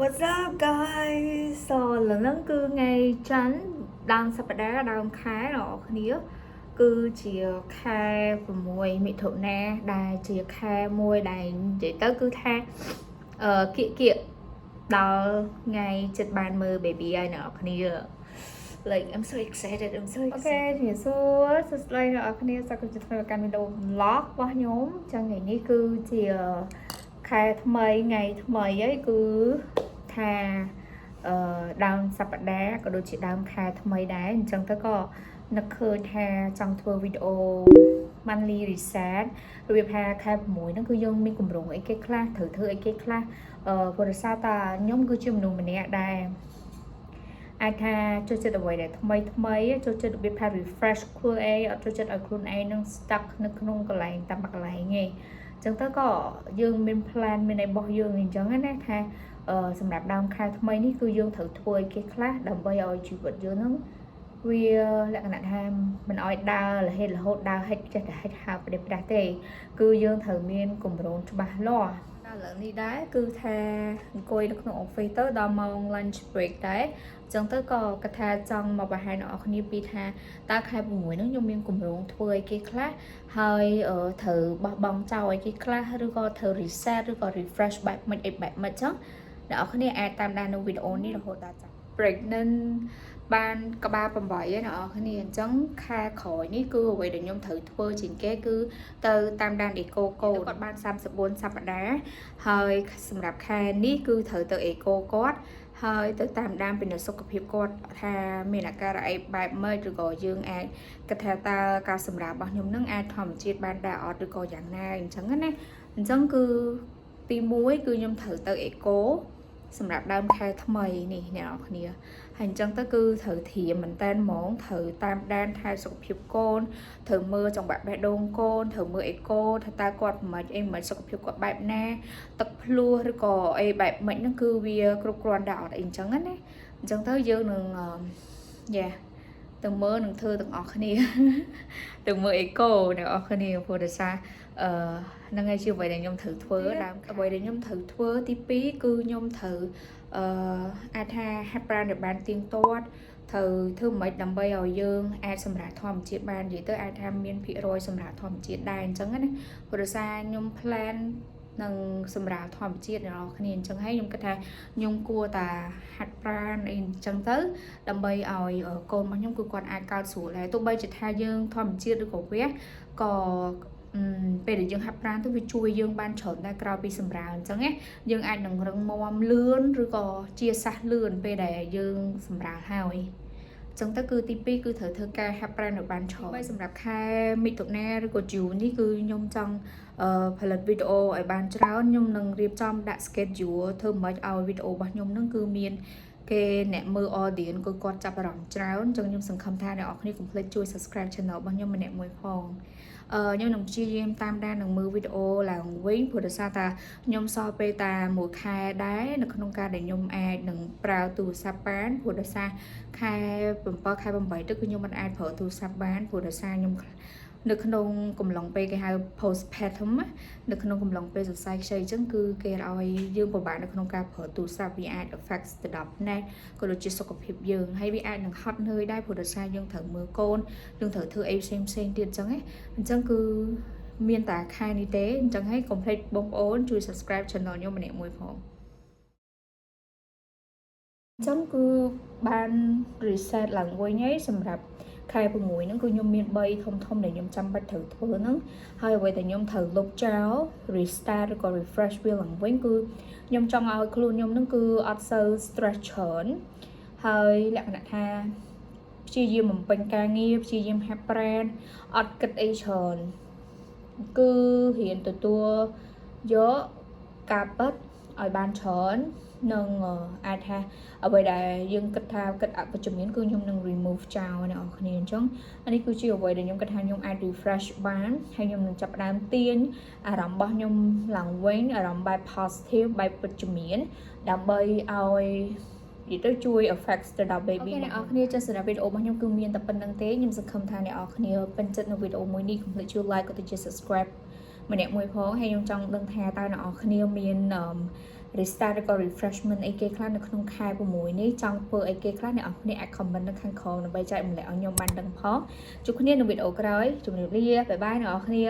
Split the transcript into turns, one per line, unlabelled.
What's up guys? So lầnហ្នឹងគឺថ្ងៃច័ន្ទដើមសប្តាហ៍ដើមខែអ្នកគ្នាគឺជាខែ6មិថុនាដែលជាខែមួយដែលនិយាយទៅគឺថាគៀកដល់ថ្ងៃចិត្តបានមើល baby ហើយអ្នកគ្នា Like I'm so excited. I'm so excited. អូខេជំរាបសួរសួស្តីអ្នកគ្នាសូមជម្រាបធ្វើកម្មវីដេអូ vlog របស់ខ្ញុំចឹងថ្ងៃនេះគឺជាខែថ្មីថ្ងៃថ្មីហើយគឺថាដើមសប្តាហ៍ក៏ដូចជាដើមខែថ្មីដែរអញ្ចឹងទៅក៏នឹកឃើញថាចង់ធ្វើវីដេអូ monthly reset របៀបថាខែ6ហ្នឹងគឺយើងមានកម្រងអីគេខ្លះត្រូវធ្វើអីគេខ្លះព្រោះដោយសារតែខ្ញុំគឺជាមនុស្សម្នាក់ដែរអាចថាចូលចិត្តអ្វីដែលថ្មីចូលចិត្តរបៀបថា refresh ខ្លួនឯងអត់ចូលចិត្តឲ្យខ្លួនឯងនឹង stuck នៅក្នុងកន្លែងតាមកន្លែងឯងអញ្ចឹងទៅក៏យើងមាន plan មានអីរបស់យើងអញ្ចឹងណាថាសម្រាប់ដើមខែថ្មីនេះគឺយើងត្រូវធ្វើអីគេខ្លះដើម្បីឲ្យជីវិតយើងហ្នឹងវាលក្ខណៈថាមិនឲ្យដើររហេតរហូតដើរហិចចេះតែហិចហើប្រេះប្រាស់ទេគឺយើងត្រូវមានគម្រោងច្បាស់លាស់ដល់ឥឡូវនេះដែរគឺថាអង្គុយនៅក្នុង office ទៅដល់ម៉ោង lunch break ដែរអញ្ចឹងទៅក៏គាត់ថាចង់មកបង្ហាញអ្នកនរគ្នាពីថាតើខែ6ហ្នឹងខ្ញុំមានគម្រោងធ្វើអីគេខ្លះហើយត្រូវបោះបង់ចោលអីគេខ្លះឬក៏ត្រូវ reset ឬក៏ refresh បែបមិនអីបែបមិនអញ្ចឹងអ្នកនរគ្នាអាចតាមដាននៅវីដេអូនេះរហូតដល់ចប់ pregnant បានក្បាល8ឯអ្នកនរគ្នាអញ្ចឹងខែក្រោយនេះគឺអ្វីដែលខ្ញុំត្រូវធ្វើជាងគេគឺទៅតាមដានអេកូកូនគាត់បាន34សប្តាហ៍ហើយសម្រាប់ខែនេះគឺត្រូវទៅអេកូគាត់ហើយទៅតាមដានពីសុខភាពគាត់ថាមានអាការៈអីបែបម៉េចឬក៏យើងអាចគិតថាតើការសម្រាប់របស់ខ្ញុំនឹងអាចធម្មជាតិបានដែរអត់ឬក៏យ៉ាងណាអញ្ចឹងណាអញ្ចឹងគឺទី1គឺខ្ញុំត្រូវទៅអេកូសម្រាប់ដើមខែថ្មីនេះអ្នកនរគ្នាហើយអញ្ចឹងទៅគឺត្រូវធៀមមែនតើហ្មងត្រូវតាមដានថែសុខភាពកូនត្រូវមើលចង្វាក់បេះដូងកូនត្រូវមើលអេកូថាតើគាត់មិនអីមិនសុខភាពគាត់បែបណាទឹកភ្លោះឬក៏អីបែបមិនហ្នឹងគឺវាគ្រប់គ្រាន់ដែរអត់អីអញ្ចឹងណាអញ្ចឹងទៅយើងនឹងទៅមើលនឹងធ្វើទាំងអស់គ្នាទៅមើលអេកូអ្នកនរគ្នាព្រោះដោយសារហ្នឹងហើយជាអ្វីដែលខ្ញុំត្រូវធ្វើដើមអ្វីដែលខ្ញុំត្រូវធ្វើទី2គឺខ្ញុំត្រូវអាចថាហាត់ប្រាណឲ្យបានទៀងទាត់ត្រូវធ្វើមិនដើម្បីឲ្យយើងអាចសម្រាប់ធម្មជាតិបាននិយាយទៅអាចថាមានភាគរយសម្រាប់ធម្មជាតិដែរអញ្ចឹងណាព្រោះដោយសារខ្ញុំ plan នឹងសម្រាប់ធម្មជាតិអ្នកនរគ្នាអញ្ចឹងហើយខ្ញុំគិតថាខ្ញុំគួរតែហាត់ប្រាណអីអញ្ចឹងទៅដើម្បីឲ្យកូនរបស់ខ្ញុំគឺគាត់អាចកើតស្រួលដែរទោះបីជាថាយើងធម្មជាតិឬក៏វះក៏ពេលដែលយើងហាត់ប្រាណទៅវាជួយយើងបានច្រើនដែរក្រៅពីសម្រាលអញ្ចឹងណាយើងអាចនឹងរឹងមាំលឿនឬក៏ជាសះលឿនពេលដែលយើងសម្រាលហើយចឹងទៅគឺទី2គឺត្រូវធ្វើការហាត់ប្រាណឲ្យបានច្រើនហើយសម្រាប់ខែមិថុនាឬក៏ជូននេះគឺខ្ញុំចង់ផលិតវីដេអូឲ្យបានច្រើនខ្ញុំនឹងរៀបចំដាក់ schedule ធ្វើមិនឲ្យវីដេអូរបស់ខ្ញុំនឹងគឺមានគេអ្នកមើល audience គឺគាត់ចាប់អារម្មណ៍ច្រើនចឹងខ្ញុំសង្ឃឹមថាអ្នកនរគ្នាកុំភ្លេចជួយ subscribe channel របស់ខ្ញុំម្នាក់មួយផងខ្ញុំនឹងព្យាយាមតាមដាននឹងមើលវីដេអូឡើងវិញព្រោះដោយសារតែខ្ញុំសល់ពេលតែមួយខែដែរនៅក្នុងការដែលខ្ញុំអាចនឹងប្រើទូរស័ព្ទបានព្រោះដោយសារខែ7ខែ8ទៅគឺខ្ញុំមិនអាចប្រើទូរស័ព្ទបានព្រោះដោយសារខ្ញុំនៅក្នុងកំឡុងពេលគេហៅ postpartum នៅក្នុងកំឡុងពេលសរសៃខ្ចីអញ្ចឹងគឺគេឲ្យយើងពិបាកនៅក្នុងការប្រើទូរស័ព្ទវាអាច affect ទៅដល់ភ្នែកក៏ដូចជាសុខភាពយើងហើយវាអាចនឹងហត់នឿយដែរព្រោះដោយសារយើងត្រូវមើលកូនយើងត្រូវធ្វើអីផ្សេងទៀតអញ្ចឹងអញ្ចឹងគឺមានតែខែនេះទេអញ្ចឹងហើយកុំភ្លេចបងប្អូនជួយ subscribe channel ខ្ញុំម្នាក់មួយផងអញ្ចឹងគឺបាន reset ឡើងវិញហើយសម្រាប់ខែ6ហ្នឹងគឺខ្ញុំមាន3ធំដែលខ្ញុំចាំបាច់ត្រូវធ្វើហ្នឹងហើយអ្វីដែលខ្ញុំត្រូវលុបចោល restart ឬក៏ refresh វាឡើងវិញគឺខ្ញុំចង់ឲ្យខ្លួនខ្ញុំហ្នឹងគឺអត់សូវ stress ច្រើនហើយលក្ខណៈថាព្យាយាមបំពេញការងារព្យាយាមហាត់ប្រាណអត់គិតអីច្រើនគឺរៀនទទួលយកការពិតឲ្យបានច្រើននឹងអាចថាអ្វីដែលយើងគិតថាគិតអវិជ្ជមានគឺខ្ញុំនឹង remove ចោលអ្នកនរគ្នាអញ្ចឹងនេះគឺជាអ្វីដែលខ្ញុំគិតថាខ្ញុំអាច refresh បានហើយខ្ញុំនឹងចាប់ផ្ដើមទាញអារម្មណ៍របស់ខ្ញុំឡើងវិញអារម្មណ៍បែប positive បែបវិជ្ជមានដើម្បីឲ្យនិយាយទៅជួយ affect ទៅដល់ baby អ្នកនរគ្នាចាស់សម្រាប់វីដេអូរបស់ខ្ញុំគឺមានតែប៉ុណ្្នឹងទេខ្ញុំសង្ឃឹមថាអ្នកនរគ្នាពេញចិត្តនៅវីដេអូមួយនេះកុំភ្លេចជួយ like ក៏ទៅជា subscribe ម្នាក់មួយផងហើយខ្ញុំចង់ដឹងថាតើអ្នកនរគ្នាមាន restart ឬក៏ refreshment អីគេខ្លះនៅក្នុងខែ6នេះចង់ធ្វើអីគេខ្លះអ្នកនរគ្នាអាច comment នៅខាងក្រោមដើម្បីចែកម្លែកឲ្យខ្ញុំបានដឹងផងជួបគ្នានៅវីដេអូក្រោយជម្រាបលាបាយបាយអ្នកនរគ្នា